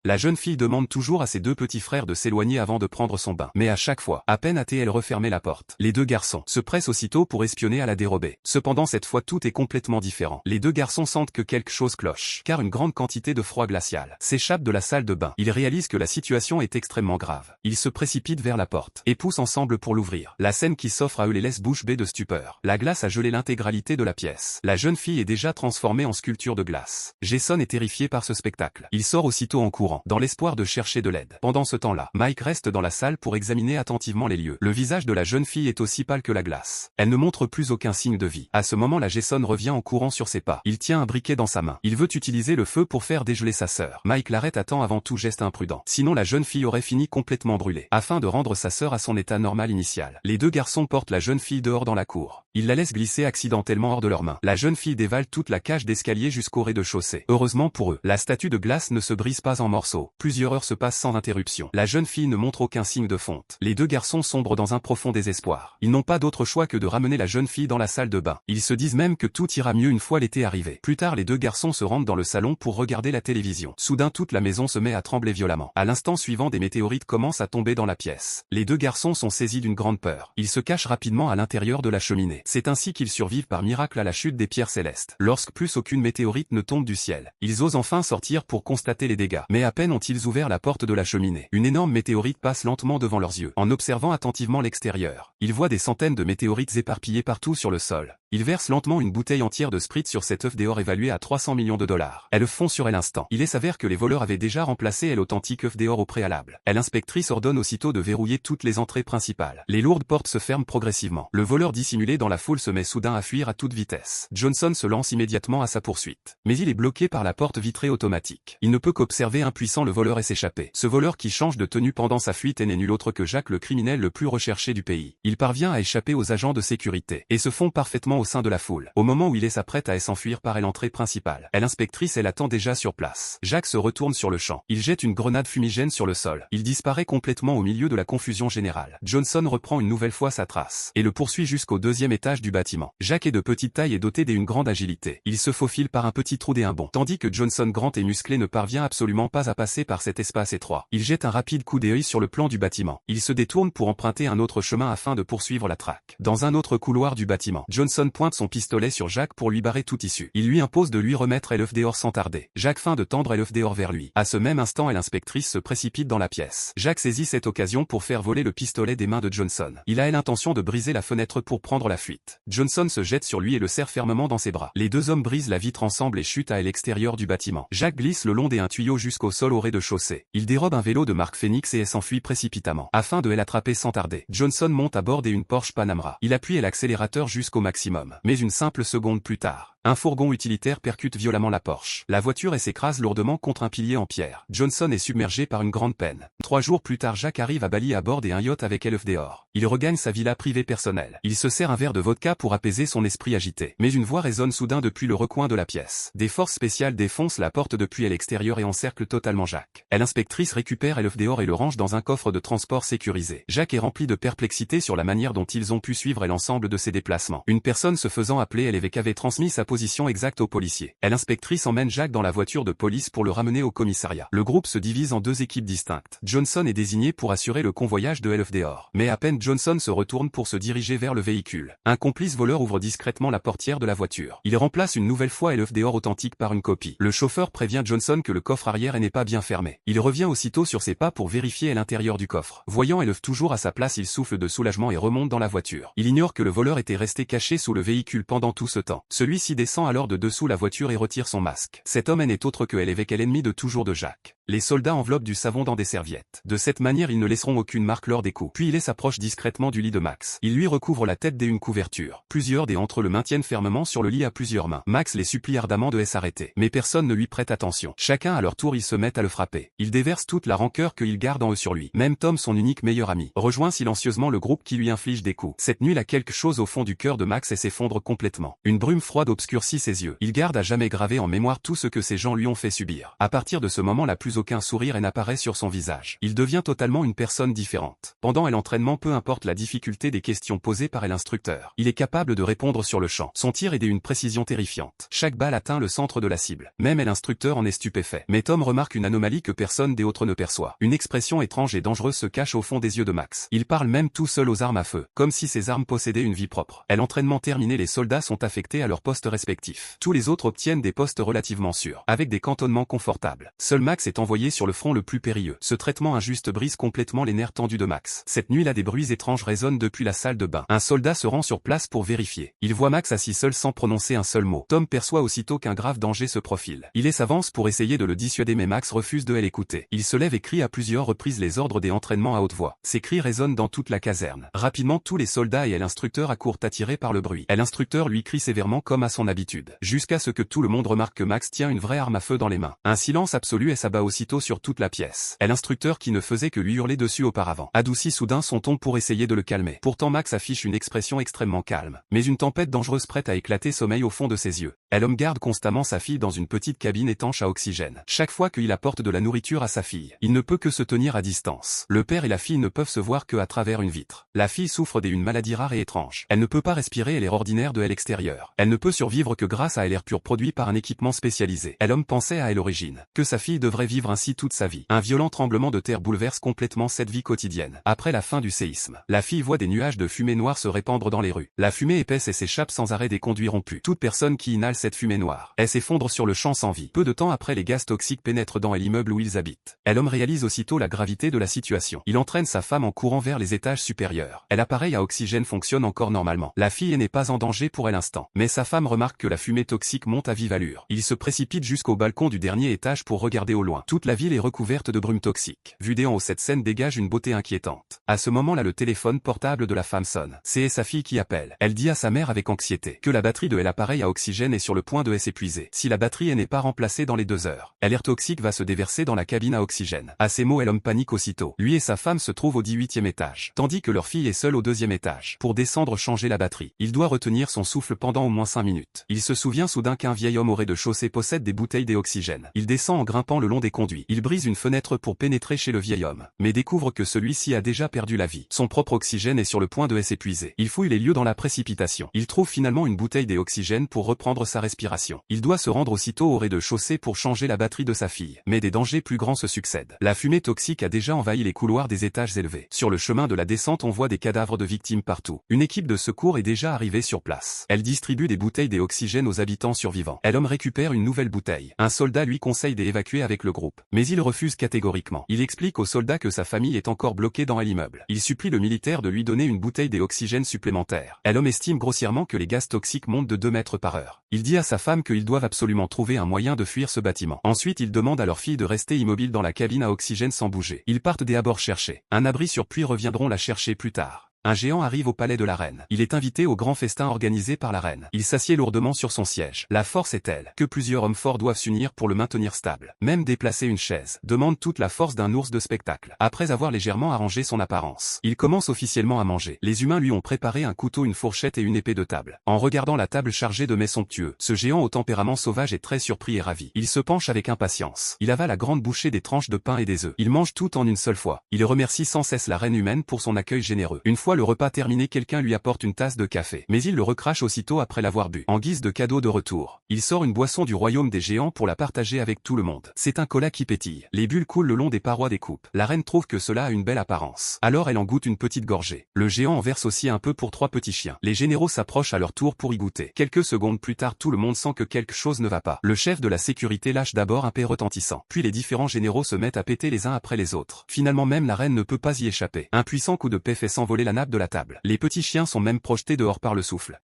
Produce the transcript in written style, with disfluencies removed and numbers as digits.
La jeune fille demande toujours à ses deux petits frères de s'éloigner avant de prendre son bain. Mais à chaque fois, à peine a-t-elle refermé la porte, les deux garçons se pressent aussitôt pour espionner à la dérobée. Cependant cette fois tout est complètement différent. Les deux garçons sentent que quelque chose cloche, car une grande quantité de froid glacial s'échappe de la salle de bain. Ils réalisent que la situation est extrêmement grave. Ils se précipitent vers la porte et poussent ensemble pour l'ouvrir. La scène qui s'offre à eux les laisse bouche bée de stupeur. La glace a gelé l'intégralité de la pièce. La jeune fille est déjà transformée en sculpture de glace. Jason est terrifié par ce spectacle. Il sort aussitôt en courant, dans l'espoir de chercher de l'aide. Pendant ce temps-là, Mike reste dans la salle pour examiner attentivement les lieux. Le visage de la jeune fille est aussi pâle que la glace. Elle ne montre plus aucun signe de vie. À ce moment-là, Jason revient en courant sur ses pas. Il tient un briquet dans sa main. Il veut utiliser le feu pour faire dégeler sa sœur. Mike l'arrête à temps avant tout geste imprudent. Sinon la jeune fille aurait fini complètement brûlée. Afin de rendre sa sœur à son état normal initial, les deux garçons portent la jeune fille dehors dans la cour. Ils la laissent glisser accidentellement hors de leurs mains. La jeune fille dévale toute la cage d'escalier jusqu'au rez-de-chaussée. Heureusement pour eux, la statue de glace ne se brise pas en morceaux. Plusieurs heures se passent sans interruption. La jeune fille ne montre aucun signe de fonte. Les deux garçons sombrent dans un profond désespoir. Ils n'ont pas d'autre choix que de ramener la jeune fille dans la salle de bain. Ils se disent même que tout ira mieux une fois l'été arrivé. Plus tard, les deux garçons se rendent dans le salon pour regarder la télévision. Soudain, toute la maison se met à trembler violemment. À l'instant suivant, des météorites commencent à tomber dans la pièce. Les deux garçons sont saisis d'une grande peur. Ils se cachent rapidement à l'intérieur de la cheminée. C'est ainsi qu'ils survivent par miracle à la chute des pierres célestes. Lorsque plus aucune météorite ne tombe du ciel, ils osent enfin sortir pour constater les dégâts. Mais à peine ont-ils ouvert la porte de la cheminée, une énorme météorite passe lentement devant leurs yeux. En observant attentivement l'extérieur, ils voient des centaines de météorites éparpillées partout sur le sol. Ils versent lentement une bouteille entière de Sprite sur cette œuf d'or évaluée à 300 millions de dollars. Elle fond sur elle instant. Il s'avère que les voleurs avaient déjà remplacé l'authentique œuf d'or au préalable. L'inspectrice ordonne aussitôt de verrouiller toutes les entrées principales. Les lourdes portes se ferment progressivement. Le voleur dissimulé dans la foule se met soudain à fuir à toute vitesse. Johnson se lance immédiatement à sa poursuite. Mais il est bloqué par la porte vitrée automatique. Il ne peut qu'observer impuissant le voleur et s'échapper. Ce voleur qui change de tenue pendant sa fuite n'est nul autre que Jack, le criminel le plus recherché du pays. Il parvient à échapper aux agents de sécurité et se fond parfaitement au sein de la foule. Au moment où il s'apprête à s'enfuir par l'entrée principale, l'inspectrice attend déjà sur place. Jack se retourne sur le champ. Il jette une grenade fumigène sur le sol. Il disparaît complètement au milieu de la confusion générale. Johnson reprend une nouvelle fois sa trace et le poursuit jusqu'au deuxième étage du bâtiment. Jack est de petite taille et doté d'une grande agilité. Il se faufile par un petit trou et un bond, tandis que Johnson, grand et musclé, ne parvient absolument pas à passer par cet espace étroit. Il jette un rapide coup d'œil sur le plan du bâtiment. Il se détourne pour emprunter un autre chemin afin de poursuivre la traque. Dans un autre couloir du bâtiment, Johnson pointe son pistolet sur Jack pour lui barrer toute issue. Il lui impose de lui remettre l'œuf d'or sans tarder. Jack feint de tendre l'œuf d'or vers lui. À ce même instant, l'inspectrice se précipite dans la pièce. Jack saisit cette occasion pour faire voler le pistolet des mains de Johnson. Il a l'intention de briser la fenêtre pour prendre la fuite. Johnson se jette sur lui et le serre fermement dans ses bras. Les deux hommes brisent la vitre ensemble et chutent à l'extérieur du bâtiment. Jack glisse le long d'un tuyau jusqu'au sol au rez-de-chaussée. Il dérobe un vélo de marque Phoenix et s'enfuit précipitamment. Afin de l'attraper sans tarder, Johnson monte à bord d'une Porsche Panamera. Il appuie l'accélérateur jusqu'au maximum. Mais une simple seconde plus tard, un fourgon utilitaire percute violemment la Porsche. La voiture s'écrase lourdement contre un pilier en pierre. Johnson est submergé par une grande peine. 3 jours plus tard, Jack arrive à Bali à bord d'un yacht avec l'œuf d'or. Il regagne sa villa privée personnelle. Il se sert un verre de vodka pour apaiser son esprit agité. Mais une voix résonne soudain depuis le recoin de la pièce. Des forces spéciales défoncent la porte depuis l'extérieur et encerclent totalement Jack. L'inspectrice récupère l'œuf d'or et le range dans un coffre de transport sécurisé. Jack est rempli de perplexité sur la manière dont ils ont pu suivre l'ensemble de ses déplacements. Une personne se faisant appeler LVK avait transmis sa position exacte aux policiers. L'inspectrice emmène Jack dans la voiture de police pour le ramener au commissariat. Le groupe se divise en 2 équipes distinctes. Johnson est désigné pour assurer le convoyage de l'œuf d'or. Mais à peine Johnson se retourne pour se diriger vers le véhicule, un complice voleur ouvre discrètement la portière de la voiture. Il remplace une nouvelle fois l'œuf d'or authentique par une copie. Le chauffeur prévient Johnson que le coffre arrière n'est pas bien fermé. Il revient aussitôt sur ses pas pour vérifier l'intérieur du coffre. Voyant l'œuf toujours à sa place, il souffle de soulagement et remonte dans la voiture. Il ignore que le voleur était resté caché sous le véhicule pendant tout ce temps. Celui-ci descend alors de dessous la voiture et retire son masque. Cet homme n'est autre que LVK, l'ennemi de toujours de Jack. Les soldats enveloppent du savon dans des serviettes. De cette manière, ils ne laisseront aucune marque lors des coups. Puis il s'approche discrètement du lit de Max. Il lui recouvre la tête d'une couverture. Plusieurs d'entre eux le maintiennent fermement sur le lit à plusieurs mains. Max les supplie ardemment de s'arrêter. Mais personne ne lui prête attention. Chacun à leur tour, ils se mettent à le frapper. Ils déversent toute la rancœur qu'ils gardent en eux sur lui. Même Tom, son unique meilleur ami, rejoint silencieusement le groupe qui lui inflige des coups. Cette nuit, là, quelque chose au fond du cœur de Max s'effondre complètement. Une brume froide obscurcit ses yeux. Il garde à jamais gravé en mémoire tout ce que ces gens lui ont fait subir. À partir de ce moment, la plus aucun sourire et n'apparaît sur son visage. Il devient totalement une personne différente. Pendant l'entraînement, peu importe la difficulté des questions posées par l'instructeur, il est capable de répondre sur le champ. Son tir est d'une précision terrifiante. Chaque balle atteint le centre de la cible. Même l'instructeur en est stupéfait. Mais Tom remarque une anomalie que personne d'autre ne perçoit. Une expression étrange et dangereuse se cache au fond des yeux de Max. Il parle même tout seul aux armes à feu, comme si ces armes possédaient une vie propre. L'entraînement terminé, les soldats sont affectés à leurs postes respectifs. Tous les autres obtiennent des postes relativement sûrs, avec des cantonnements confortables. Seul Max est envoyé sur le front le plus périlleux. Ce traitement injuste brise complètement les nerfs tendus de Max. Cette nuit-là, des bruits étranges résonnent depuis la salle de bain. Un soldat se rend sur place pour vérifier. Il voit Max assis seul sans prononcer un seul mot. Tom perçoit aussitôt qu'un grave danger se profile. Il s'avance pour essayer de le dissuader, mais Max refuse de l'écouter. Il se lève et crie à plusieurs reprises les ordres des entraînements à haute voix. Ces cris résonnent dans toute la caserne. Rapidement, tous les soldats et l'instructeur accourent attirés par le bruit. L'instructeur lui crie sévèrement comme à son habitude, jusqu'à ce que tout le monde remarque que Max tient une vraie arme à feu dans les mains. Un silence absolu s'abat aussitôt sur toute la pièce. L'instructeur, qui ne faisait que lui hurler dessus auparavant, adoucit soudain son ton pour essayer de le calmer. Pourtant Max affiche une expression extrêmement calme. Mais une tempête dangereuse prête à éclater sommeille au fond de ses yeux. L'homme garde constamment sa fille dans une petite cabine étanche à oxygène. Chaque fois qu'il apporte de la nourriture à sa fille, il ne peut que se tenir à distance. Le père et la fille ne peuvent se voir que à travers une vitre. La fille souffre d'une maladie rare et étrange. Elle ne peut pas respirer l'air ordinaire de l'extérieur. Elle ne peut survivre que grâce à l'air pur produit par un équipement spécialisé. L'homme pensait à l'origine que sa fille devrait vivre ainsi toute sa vie. Un violent tremblement de terre bouleverse complètement cette vie quotidienne. Après la fin du séisme, la fille voit des nuages de fumée noire se répandre dans les rues. La fumée épaisse s'échappe sans arrêt des conduits rompus. Toute personne qui inhale cette fumée noire, elle s'effondre sur le champ sans vie. Peu de temps après, les gaz toxiques pénètrent dans l'immeuble où ils habitent. L'homme réalise aussitôt la gravité de la situation. Il entraîne sa femme en courant vers les étages supérieurs. L'appareil à oxygène fonctionne encore normalement. La fille n'est pas en danger pour l'instant. Mais sa femme remarque que la fumée toxique monte à vive allure. Il se précipite jusqu'au balcon du dernier étage pour regarder au loin. Toute la ville est recouverte de brume toxique. Vue d'en haut, cette scène dégage une beauté inquiétante. À ce moment-là, le téléphone portable de la femme sonne. C'est sa fille qui appelle. Elle dit à sa mère avec anxiété que la batterie de l'appareil à oxygène est sur le point de s'épuiser. Si la batterie n'est pas remplacée dans les 2 heures, l'air toxique va se déverser dans la cabine à oxygène. À ces mots, l'homme panique aussitôt. Lui et sa femme se trouvent au 18e étage, tandis que leur fille est seule au 2e étage. Pour descendre changer la batterie, il doit retenir son souffle pendant au moins 5 minutes. Il se souvient soudain qu'un vieil homme au rez-de-chaussée possède des bouteilles d'oxygène. Il descend en grimpant le long des conduits. Il brise une fenêtre pour pénétrer chez le vieil homme, mais découvre que celui-ci a déjà perdu la vie. Son propre oxygène est sur le point de s'épuiser. Il fouille les lieux dans la précipitation. Il trouve finalement une bouteille d'oxygène pour reprendre sa respiration. Il doit se rendre aussitôt au rez-de-chaussée pour changer la batterie de sa fille. Mais des dangers plus grands se succèdent. La fumée toxique a déjà envahi les couloirs des étages élevés. Sur le chemin de la descente, on voit des cadavres de victimes partout. Une équipe de secours est déjà arrivée sur place. Elle distribue des bouteilles d'oxygène aux habitants survivants. L'homme récupère une nouvelle bouteille. Un soldat lui conseille d'évacuer avec le groupe, mais il refuse catégoriquement. Il explique au soldat que sa famille est encore bloquée dans l'immeuble. Il supplie le militaire de lui donner une bouteille d'oxygène supplémentaire. L'homme estime grossièrement que les gaz toxiques montent de 2 mètres par heure. Il dit à sa femme qu'ils doivent absolument trouver un moyen de fuir ce bâtiment. Ensuite, il demande à leur fille de rester immobile dans la cabine à oxygène sans bouger. Ils partent d'abord chercher un abri sur, puis reviendront la chercher plus tard. Un géant arrive au palais de la reine. Il est invité au grand festin organisé par la reine. Il s'assied lourdement sur son siège. La force est telle que plusieurs hommes forts doivent s'unir pour le maintenir stable. Même déplacer une chaise demande toute la force d'un ours de spectacle. Après avoir légèrement arrangé son apparence, il commence officiellement à manger. Les humains lui ont préparé un couteau, une fourchette et une épée de table. En regardant la table chargée de mets somptueux, ce géant au tempérament sauvage est très surpris et ravi. Il se penche avec impatience. Il avale la grande bouchée des tranches de pain et des œufs. Il mange tout en une seule fois. Il remercie sans cesse la reine humaine pour son accueil généreux. Une fois le repas terminé, quelqu'un lui apporte une tasse de café, mais il le recrache aussitôt après l'avoir bu. En guise de cadeau de retour, il sort une boisson du royaume des géants pour la partager avec tout le monde. C'est un cola qui pétille. Les bulles coulent le long des parois des coupes. La reine trouve que cela a une belle apparence. Alors elle en goûte une petite gorgée. Le géant en verse aussi un peu pour 3 petits chiens. Les généraux s'approchent à leur tour pour y goûter. Quelques secondes plus tard, tout le monde sent que quelque chose ne va pas. Le chef de la sécurité lâche d'abord un paix retentissant. Puis les différents généraux se mettent à péter les uns après les autres. Finalement, même la reine ne peut pas y échapper. Un puissant coup de paix fait s'envoler la nappe de la table. Les petits chiens sont même projetés dehors par le souffle.